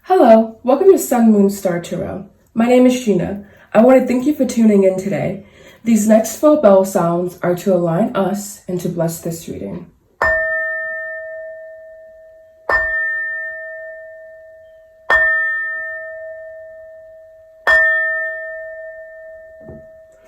Hello, welcome to Sun Moon Star Tarot. My name is Gina. I want to thank you for tuning in today. These next 4 bell sounds are to align us and to bless this reading.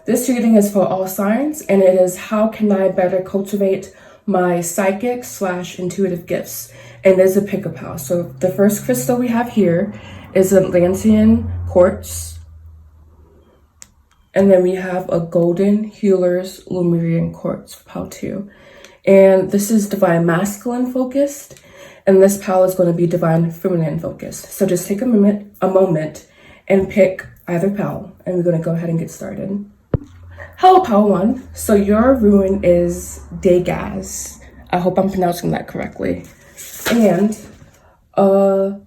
This reading is for all signs, and it is how can I better cultivate my psychic/intuitive gifts. And there's a pick-a-pal. So the first crystal we have here is Atlantean quartz. And then we have a golden healer's Lemurian quartz for pal 2. And this is divine masculine focused, and this pal is going to be divine feminine focused. So just take a moment and pick either pal, and we're going to go ahead and get started. Hello, pal 1. So your rune is Degaz. I hope I'm pronouncing that correctly. And the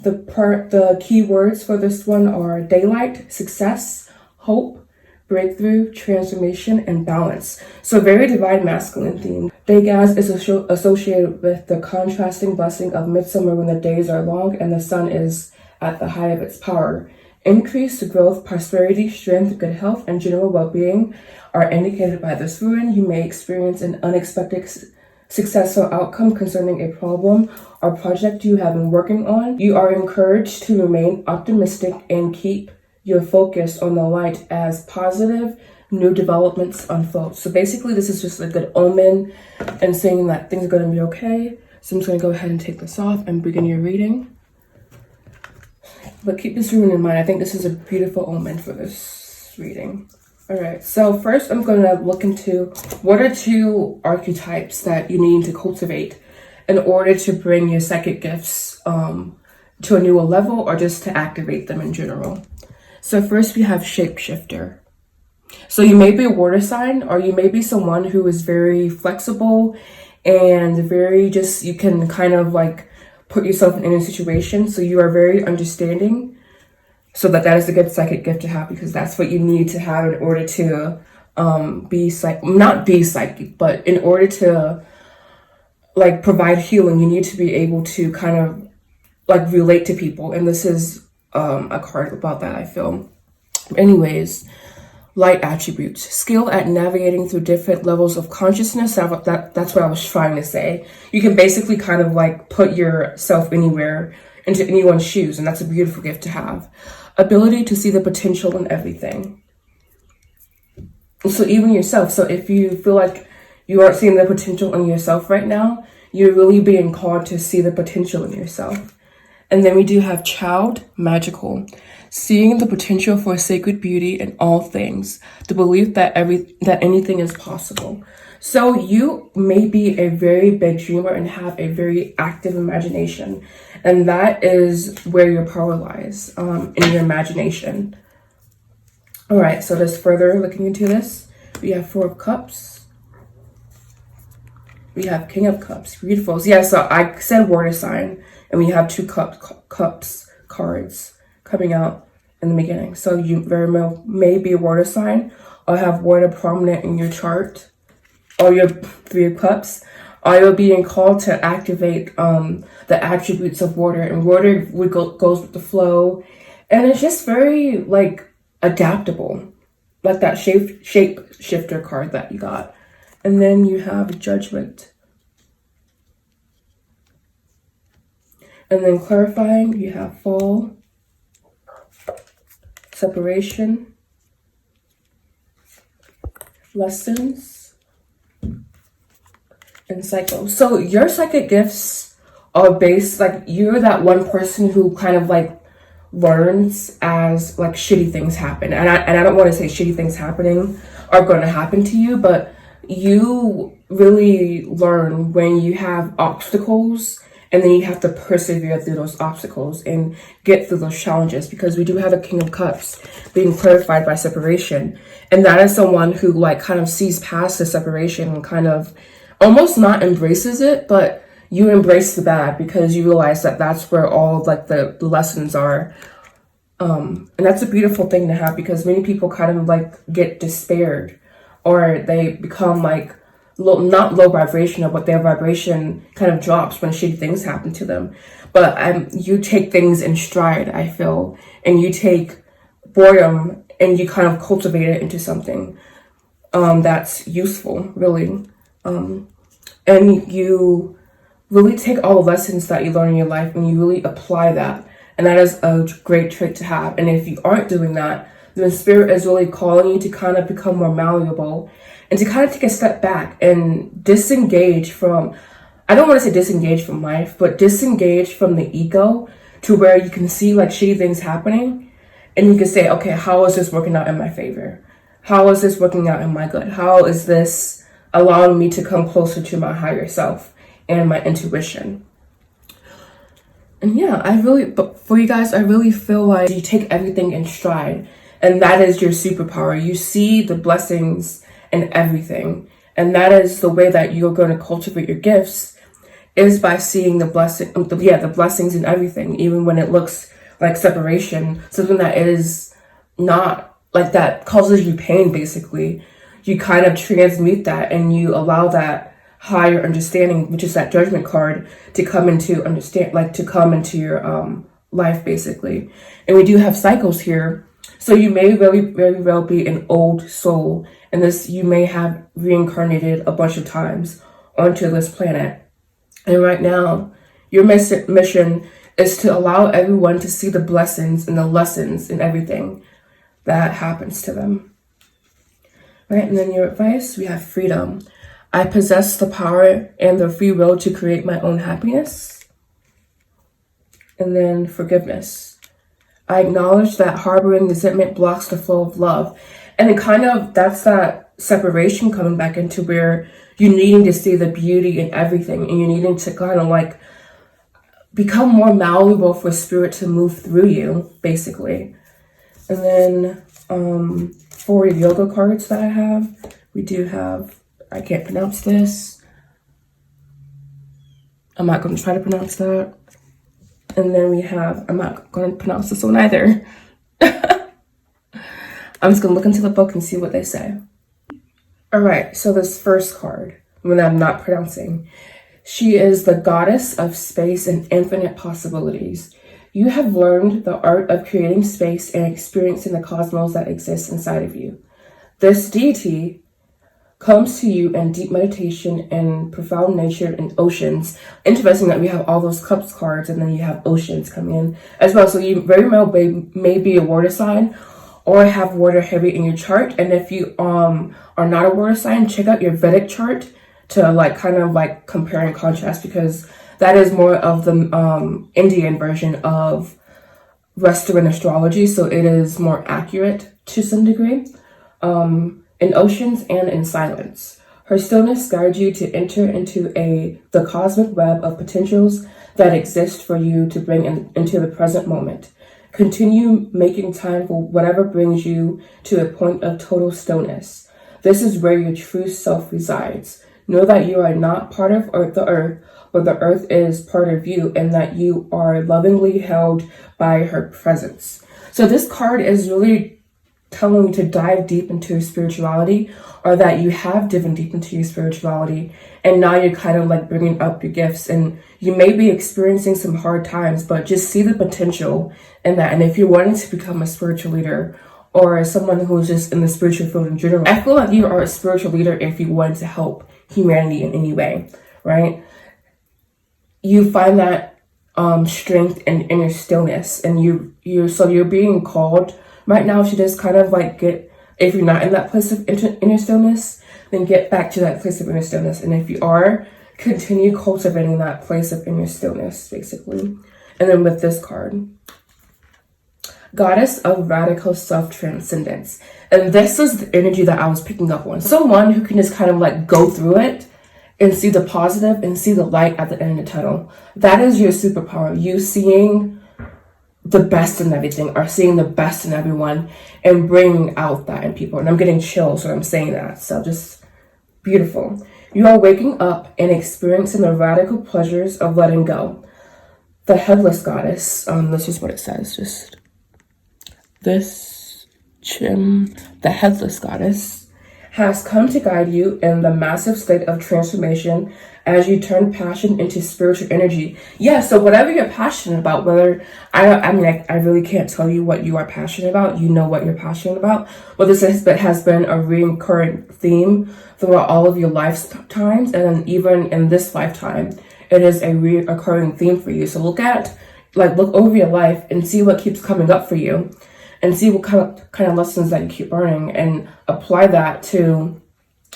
keywords for this one are daylight, success, hope, breakthrough, transformation, and balance. So very divine masculine theme. Degaz is associated with the contrasting blessing of midsummer when the days are long and the sun is at the height of its power. Increased growth, prosperity, strength, good health, and general well-being are indicated by this rune. You may experience an unexpected successful outcome concerning a problem or project you have been working on. You are encouraged to remain optimistic and keep your focus on the light as positive new developments unfold. So basically this is just a good omen and saying that things are going to be okay. So I'm just going to go ahead and take this off and begin your reading. But keep this rune in mind. I think this is a beautiful omen for this reading. All right, so first I'm going to look into what are 2 archetypes that you need to cultivate in order to bring your psychic gifts to a newer level or just to activate them in general. So first we have shapeshifter. So you may be a water sign, or you may be someone who is very flexible and very just, you can kind of like put yourself in any situation. So you are very understanding. So that is a good psychic gift to have, because that's what you need to have in order to not be psychic, but in order to like provide healing, you need to be able to kind of like relate to people. And this is a card about that, I feel. Anyways, light attributes, skill at navigating through different levels of consciousness. That's what I was trying to say. You can basically kind of like put yourself anywhere, into anyone's shoes, and that's a beautiful gift to have. Ability to see the potential in everything. So even yourself. So if you feel like you aren't seeing the potential in yourself right now, you're really being called to see the potential in yourself. And then we do have child magical, seeing the potential for sacred beauty in all things, the belief that anything is possible. So you may be a very big dreamer and have a very active imagination, and that is where your power lies, in your imagination. All right, so just further looking into this, we have 4 of Cups. We have King of Cups. Beautiful. So yeah, so I said water sign, and we have 2 cups cards coming out in the beginning. So you very well may be a water sign, or have water prominent in your chart, or your 3 of Cups, or you're being called to activate the attributes of water. And water goes with the flow, and it's just very like adaptable, like that shape shifter card that you got. And then you have Judgment. And then clarifying, you have Fall, Separation, Lessons, and Cycle. So your psychic gifts are based, like you're that one person who kind of like learns as like shitty things happen. And I don't want to say shitty things happening are going to happen to you, but you really learn when you have obstacles, and then you have to persevere through those obstacles and get through those challenges, because we do have a King of Cups being clarified by separation. And that is someone who like kind of sees past the separation and kind of almost not embraces it, but you embrace the bad because you realize that that's where all like the lessons are. And that's a beautiful thing to have, because many people kind of like get despaired, or they become like not low vibrational, but their vibration kind of drops when shitty things happen to them. But you take things in stride, I feel, and you take boredom and you kind of cultivate it into something that's useful, really. And you really take all the lessons that you learn in your life and you really apply that. And that is a great trait to have. And if you aren't doing that, then Spirit is really calling you to kind of become more malleable and to kind of take a step back and disengage from, I don't want to say disengage from life, but disengage from the ego to where you can see like shitty things happening and you can say, okay, how is this working out in my favor? How is this working out in my good? How is this allowing me to come closer to my higher self and my intuition? And yeah, but for you guys, I really feel like you take everything in stride, and that is your superpower. You see the blessings in everything, and that is the way that you're going to cultivate your gifts, is by seeing the blessings in everything, even when it looks like separation, something that is not like that causes you pain. Basically, you kind of transmute that, and you allow that higher understanding, which is that judgment card, to come into your life, basically. And we do have cycles here, so you may very well be an old soul, and you may have reincarnated a bunch of times onto this planet. And right now, your mission is to allow everyone to see the blessings and the lessons in everything that happens to them. Right, and then your advice, we have freedom. I possess the power and the free will to create my own happiness. And then forgiveness. I acknowledge that harboring resentment blocks the flow of love. And it kind of, that's that separation coming back into where you're needing to see the beauty in everything. And you're needing to kind of like become more malleable for spirit to move through you, basically. And then for yoga cards that I have, we do have, I can't pronounce this. I'm not going to try to pronounce that. And then we have, I'm not going to pronounce this one either. I'm just going to look into the book and see what they say. All right, so this first card, when I'm not pronouncing, she is the goddess of space and infinite possibilities. You have learned the art of creating space and experiencing the cosmos that exists inside of you. This deity comes to you in deep meditation and profound nature and oceans. Interesting that we have all those cups cards and then you have oceans coming in as well. So you very well may be a water sign or have water heavy in your chart. And if you are not a water sign, check out your Vedic chart to like kind of like compare and contrast, because that is more of the Indian version of Western astrology. So it is more accurate to some degree. In oceans and in silence. Her stillness guides you to enter into the cosmic web of potentials that exist for you to bring into the present moment. Continue making time for whatever brings you to a point of total stillness. This is where your true self resides. Know that you are not part of the earth, but the earth is part of you, and that you are lovingly held by her presence. So this card is really telling you to dive deep into your spirituality, or that you have dived deep into your spirituality and now you're kind of like bringing up your gifts, and you may be experiencing some hard times, but just see the potential in that. And if you're wanting to become a spiritual leader or someone who's just in the spiritual field in general, I feel like you are a spiritual leader if you want to help humanity in any way, right? You find that strength and inner stillness, and you're being called right now to just kind of like if you're not in that place of inner stillness, then get back to that place of inner stillness. And if you are, continue cultivating that place of inner stillness, basically. And then with this card, Goddess of Radical Self-Transcendence. And this is the energy that I was picking up on. Someone who can just kind of like go through it and see the positive and see the light at the end of the tunnel. That is your superpower. You seeing the best in everything, or seeing the best in everyone and bringing out that in people. And I'm getting chills when I'm saying that. So just beautiful. You are waking up and experiencing the radical pleasures of letting go. The headless goddess, this is what it says, the headless goddess has come to guide you in the massive state of transformation as you turn passion into spiritual energy. Yeah, so whatever you're passionate about, whether, I really can't tell you what you are passionate about. You know what you're passionate about. But this has been a recurring theme throughout all of your lifetimes, and even in this lifetime, it is a recurring theme for you. So look over your life and see what keeps coming up for you, and see what kind of lessons that you keep learning, and apply that to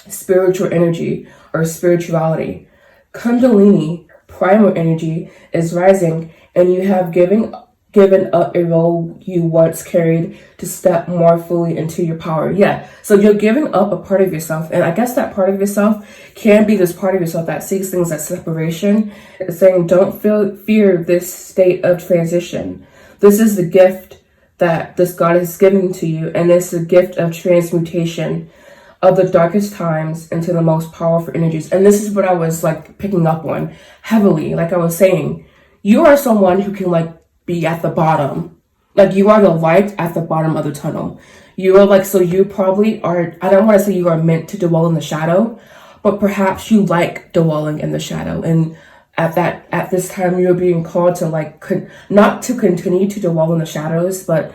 spiritual energy or spirituality. Kundalini, primal energy, is rising, and you have given up a role you once carried to step more fully into your power. Yeah, so you're giving up a part of yourself, and I guess that part of yourself can be this part of yourself that sees things as separation. It's saying, don't fear this state of transition. This is the gift that this God is giving to you, and it's the gift of transmutation of the darkest times into the most powerful energies. And this is what I was picking up on heavily. Like I was saying, you are someone who can be at the bottom. You are the light at the bottom of the tunnel. You are so you probably are, I don't want to say you are meant to dwell in the shadow, but perhaps you like dwelling in the shadow. And at this time, you're being called to not to continue to dwell in the shadows, but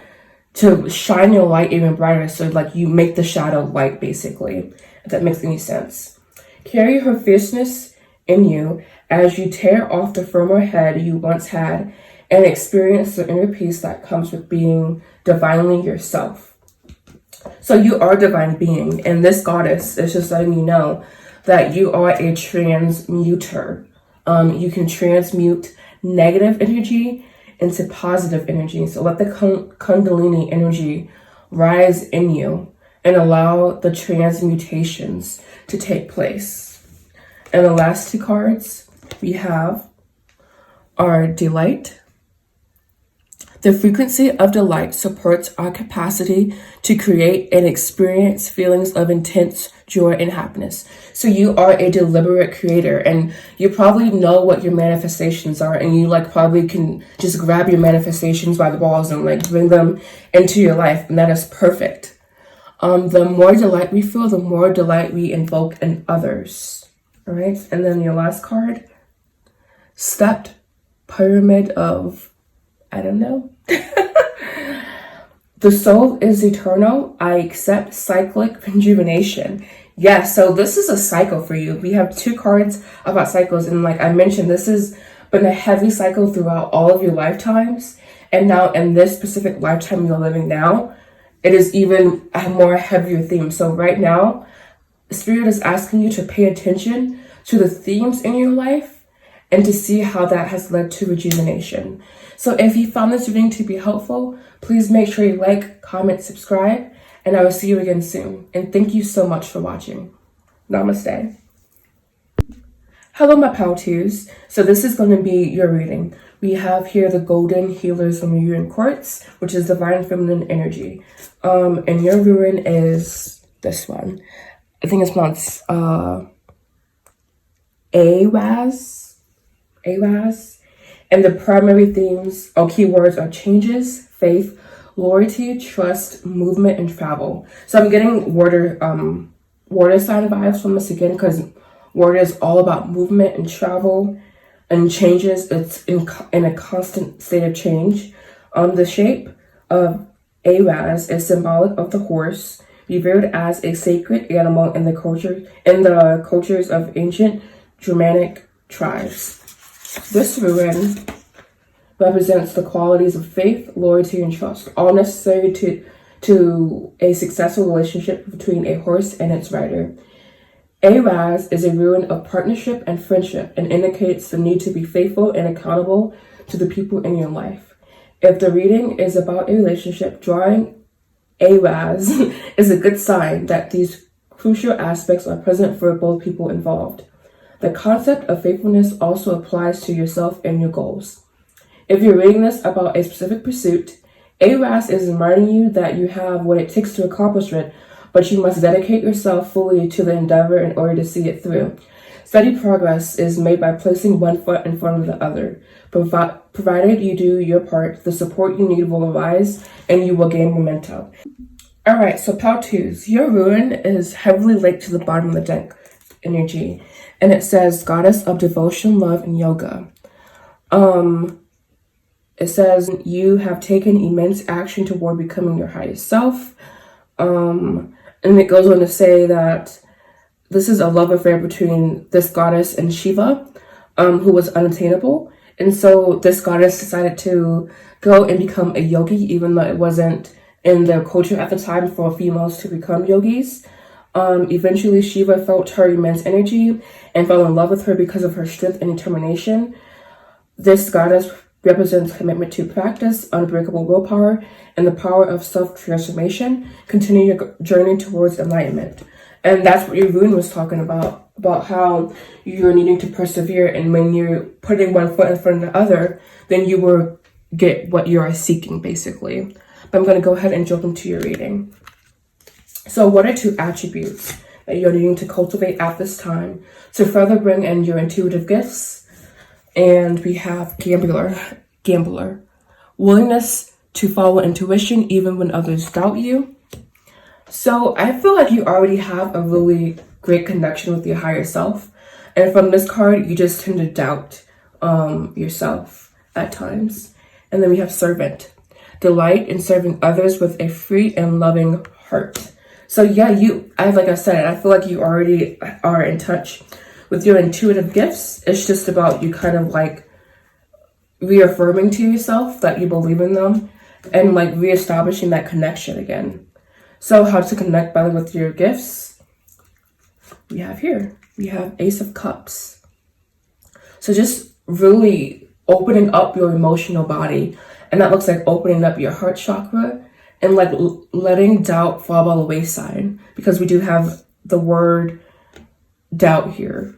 to shine your light even brighter. So you make the shadow light, basically, if that makes any sense. Carry her fierceness in you as you tear off the firmer head you once had, and experience the inner peace that comes with being divinely yourself. So you are a divine being, and this goddess is just letting you know that you are a transmuter. You can transmute negative energy into positive energy. So let the Kundalini energy rise in you and allow the transmutations to take place. And the last two cards we have are delight. The frequency of delight supports our capacity to create and experience feelings of intense joy and happiness. So you are a deliberate creator, and you probably know what your manifestations are, and you probably can just grab your manifestations by the balls and bring them into your life, and that is perfect. The more delight we feel, the more delight we invoke in others. All right, and then your last card, stepped pyramid of, I don't know. The soul is eternal. I accept cyclic rejuvenation. Yeah, so this is a cycle for you. We have two cards about cycles, and I mentioned, this has been a heavy cycle throughout all of your lifetimes. And now in this specific lifetime you're living now, it is even a more heavier theme. So right now, Spirit is asking you to pay attention to the themes in your life and to see how that has led to rejuvenation. So if you found this reading to be helpful, please make sure you like, comment, subscribe, and I will see you again soon. And thank you so much for watching. Namaste. Hello, my pal twos. So this is going to be your reading. We have here the Golden Healer's Lemurian Quartz, which is Divine Feminine Energy. And your rune is this one. I think it's pronounced Awaz. And the primary themes or keywords are changes, faith, loyalty, trust, movement, and travel. So I'm getting water sign vibes from this again, because water is all about movement and travel and changes. It's in a constant state of change. The shape of Awaz is symbolic of the horse, revered as a sacred animal in the cultures of ancient Germanic tribes. This rune represents the qualities of faith, loyalty, and trust, all necessary to a successful relationship between a horse and its rider. Awaz is a rune of partnership and friendship, and indicates the need to be faithful and accountable to the people in your life. If the reading is about a relationship, drawing Awaz is a good sign that these crucial aspects are present for both people involved. The concept of faithfulness also applies to yourself and your goals. If you're reading this about a specific pursuit, Awaz is reminding you that you have what it takes to accomplish it, but you must dedicate yourself fully to the endeavor in order to see it through. Steady progress is made by placing one foot in front of the other. Provided you do your part, the support you need will arise and you will gain momentum. Alright, so Paltus, your rune is heavily linked to the bottom of the deck energy. And it says Goddess of Devotion, Love, and Yoga. It says you have taken immense action toward becoming your highest self. And it goes on to say that this is a love affair between this goddess and Shiva, who was unattainable. And so this goddess decided to go and become a yogi, even though it wasn't in the culture at the time for females to become yogis. Eventually, Shiva felt her immense energy and fell in love with her because of her strength and determination. This goddess represents commitment to practice, unbreakable willpower, and the power of self-transformation. Continue your journey towards enlightenment. And that's what your rune was talking about how you're needing to persevere, and when you're putting one foot in front of the other, then you will get what you are seeking, basically. But I'm going to go ahead and jump into your reading. So what are 2 attributes that you're needing to cultivate at this time to further bring in your intuitive gifts? And we have gambler. Willingness to follow intuition even when others doubt you. So I feel like you already have a really great connection with your higher self. And from this card, you just tend to doubt yourself at times. And then we have servant. Delight in serving others with a free and loving heart. So yeah, like I said, I feel like you already are in touch with your intuitive gifts. It's just about you kind of like reaffirming to yourself that you believe in them and like reestablishing that connection again. So how to connect better with your gifts? We have Ace of Cups. So just really opening up your emotional body. And that looks like opening up your heart chakra and like letting doubt fall by the wayside, because we do have the word doubt here.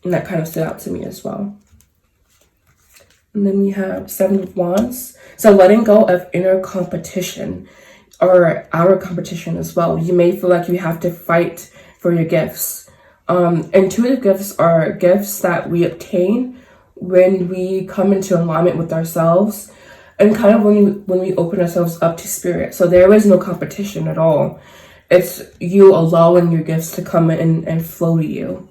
And that kind of stood out to me as well. And then we have 7 of Wands. So letting go of inner competition or outer competition as well. You may feel like you have to fight for your gifts. Intuitive gifts are gifts that we obtain when we come into alignment with ourselves and kind of when we open ourselves up to spirit. So there is no competition at all. It's you allowing your gifts to come in and flow to you.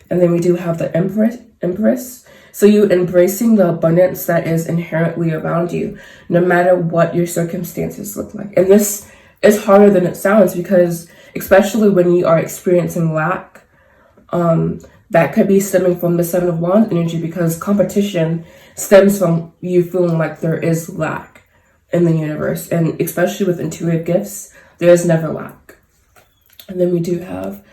And then we do have the Empress. So you embracing the abundance that is inherently around you, no matter what your circumstances look like. And this is harder than it sounds, because especially when you are experiencing lack, that could be stemming from the 7 of Wands energy, because competition stems from you feeling like there is lack in the universe. And especially with intuitive gifts, there is never lack. And then we do have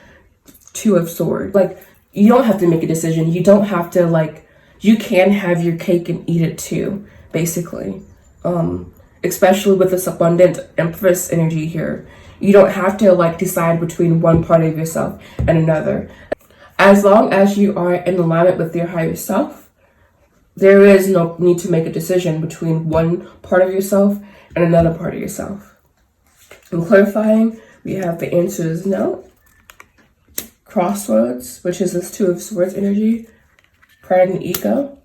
2 of Swords. Like, you don't have to make a decision. You don't have to, like, you can have your cake and eat it too, basically. Especially with this abundant Empress energy here. You don't have to, like, decide between one part of yourself and another. As long as you are in alignment with your higher self, there is no need to make a decision between one part of yourself and another part of yourself. And clarifying, we have the answer is no. Crossroads, which is this 2 of Swords energy, pride and ego,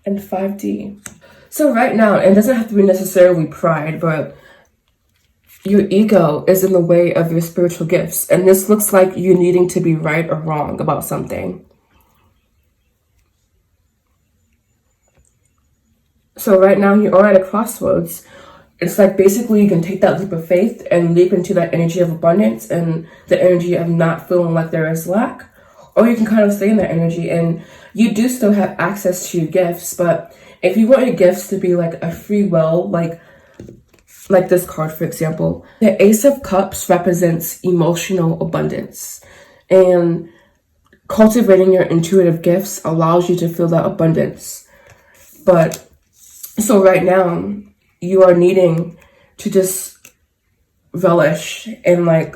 and 5D. So right now, it doesn't have to be necessarily pride, but your ego is in the way of your spiritual gifts. And this looks like you needing to be right or wrong about something. So right now you are at a crossroads. It's like basically you can take that leap of faith and leap into that energy of abundance and the energy of not feeling like there is lack. Or you can kind of stay in that energy, and you do still have access to your gifts. But if you want your gifts to be like a free will, like this card, for example, the Ace of Cups represents emotional abundance. And cultivating your intuitive gifts allows you to feel that abundance. But so right now, you are needing to just relish in, like,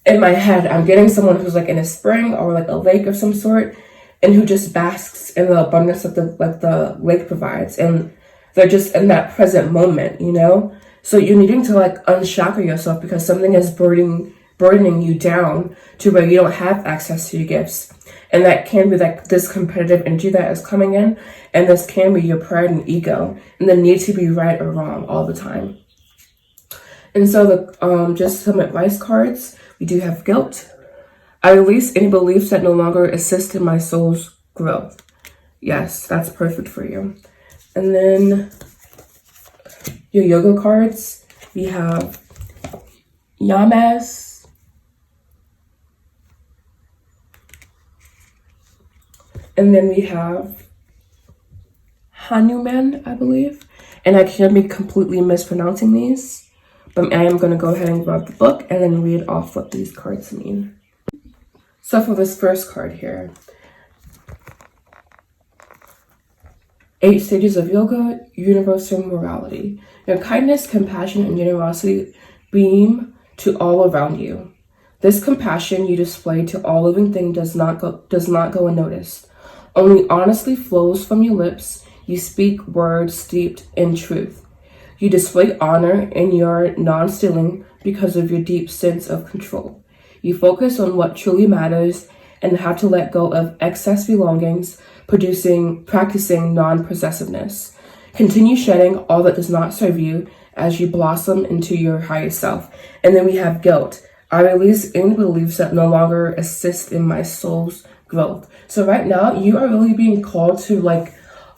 in my head, I'm getting someone who's like in a spring or like a lake of some sort, and who just basks in the abundance that the lake provides, and they're just in that present moment, you know? So you're needing to like unshackle yourself because something is burdening you down to where you don't have access to your gifts. And that can be like this competitive energy that is coming in, and this can be your pride and ego and the need to be right or wrong all the time. And so just some advice cards. We do have guilt. I release any beliefs that no longer assist in my soul's growth. Yes, that's perfect for you. And then your yoga cards. We have Yamas. And then we have Hanuman, I believe. And I can be completely mispronouncing these, but I am going to go ahead and grab the book and then read off what these cards mean. So for this first card here, 8 stages of yoga, universal morality. Your kindness, compassion, and generosity beam to all around you. This compassion you display to all living things does not go unnoticed. Only honestly flows from your lips. You speak words steeped in truth. You display honor in your non-stealing because of your deep sense of control. You focus on what truly matters and how to let go of excess belongings, practicing non-possessiveness. Continue shedding all that does not serve you as you blossom into your higher self. And then we have guilt. I release any beliefs that no longer assist in my soul's growth. So right now, you are really being called to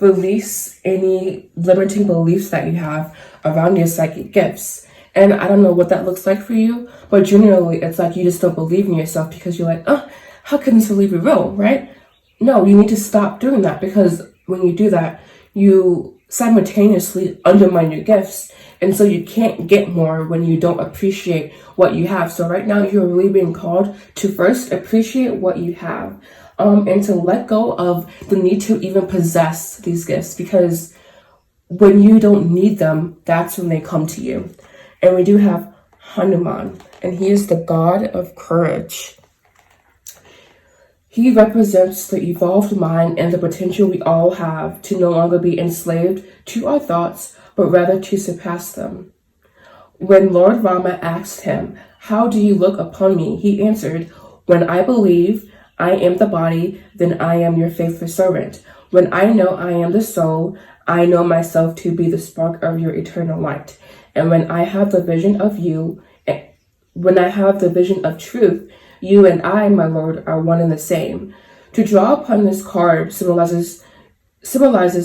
release any limiting beliefs that you have around your psychic gifts. And I don't know what that looks like for you, but generally it's like you just don't believe in yourself because you're like, how can this really be real, right? No, you need to stop doing that, because when you do that, you simultaneously undermine your gifts. And so you can't get more when you don't appreciate what you have. So right now you're really being called to first appreciate what you have, and to let go of the need to even possess these gifts, because when you don't need them, that's when they come to you. And we do have Hanuman, and he is the god of courage. He represents the evolved mind and the potential we all have to no longer be enslaved to our thoughts, but rather to surpass them. When Lord Rama asked him, "How do you look upon me?" he answered, "When I believe I am the body, then I am your faithful servant. When I know I am the soul, I know myself to be the spark of your eternal light. And when I have the vision of you, when I have the vision of truth, you and I, my Lord, are one and the same." To draw upon this card symbolizes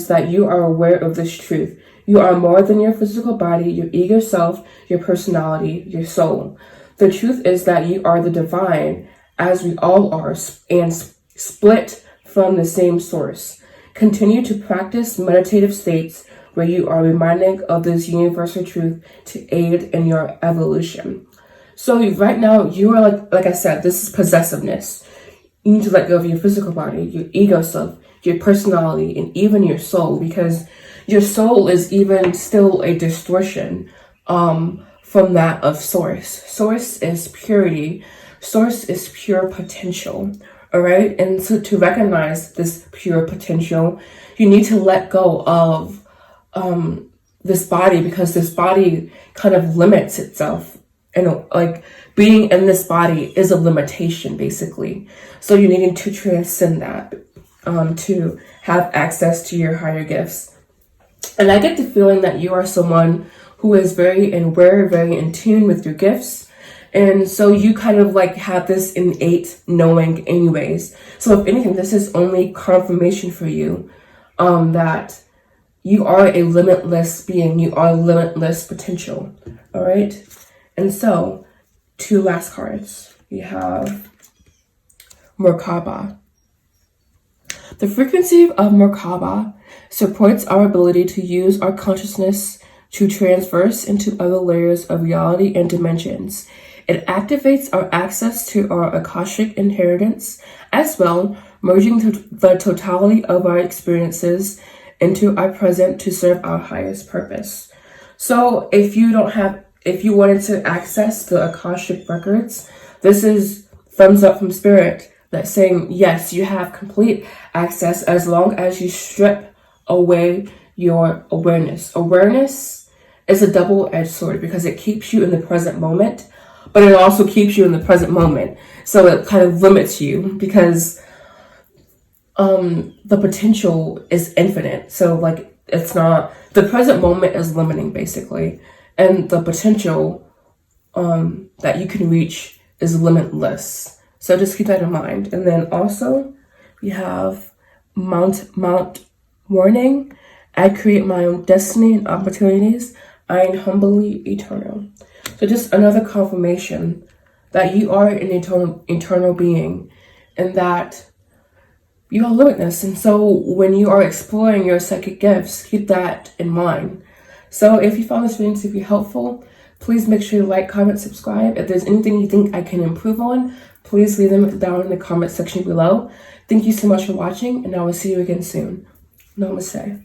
that you are aware of this truth. You are more than your physical body, your ego self, your personality, your soul. The truth is that you are the divine, as we all are, and split from the same source. Continue to practice meditative states where you are reminded of this universal truth to aid in your evolution. So right now, you are like I said, this is possessiveness. You need to let go of your physical body, your ego self, your personality, and even your soul, because your soul is even still a distortion from that of source. Source is purity. Source is pure potential. All right. And so to recognize this pure potential, you need to let go of this body, because this body kind of limits itself. And like being in this body is a limitation, basically. So you needing to transcend that to have access to your higher gifts. And I get the feeling that you are someone who is very in tune with your gifts. And so you kind of have this innate knowing anyways. So if anything, this is only confirmation for you that you are a limitless being. You are limitless potential. All right. And so 2 last cards. We have Merkaba. The frequency of Merkaba supports our ability to use our consciousness to transverse into other layers of reality and dimensions. It activates our access to our Akashic inheritance as well, merging the totality of our experiences into our present to serve our highest purpose. So if you wanted to access the Akashic records, this is thumbs up from spirit that's saying, yes, you have complete access as long as you strip away your awareness. Awareness is a double-edged sword because it keeps you in the present moment, but it also keeps you in the present moment. So it kind of limits you because the potential is infinite. So it's not, the present moment is limiting basically. And the potential that you can reach is limitless. So just keep that in mind. And then also we have Mount Warning. I create my own destiny and opportunities. I am humbly eternal. So just another confirmation that you are an eternal being, and that you are limitless. And so when you are exploring your psychic gifts, keep that in mind. So if you found this video to be helpful, please make sure you like, comment, subscribe. If there's anything you think I can improve on, please leave them down in the comment section below. Thank you so much for watching, and I will see you again soon. Namaste.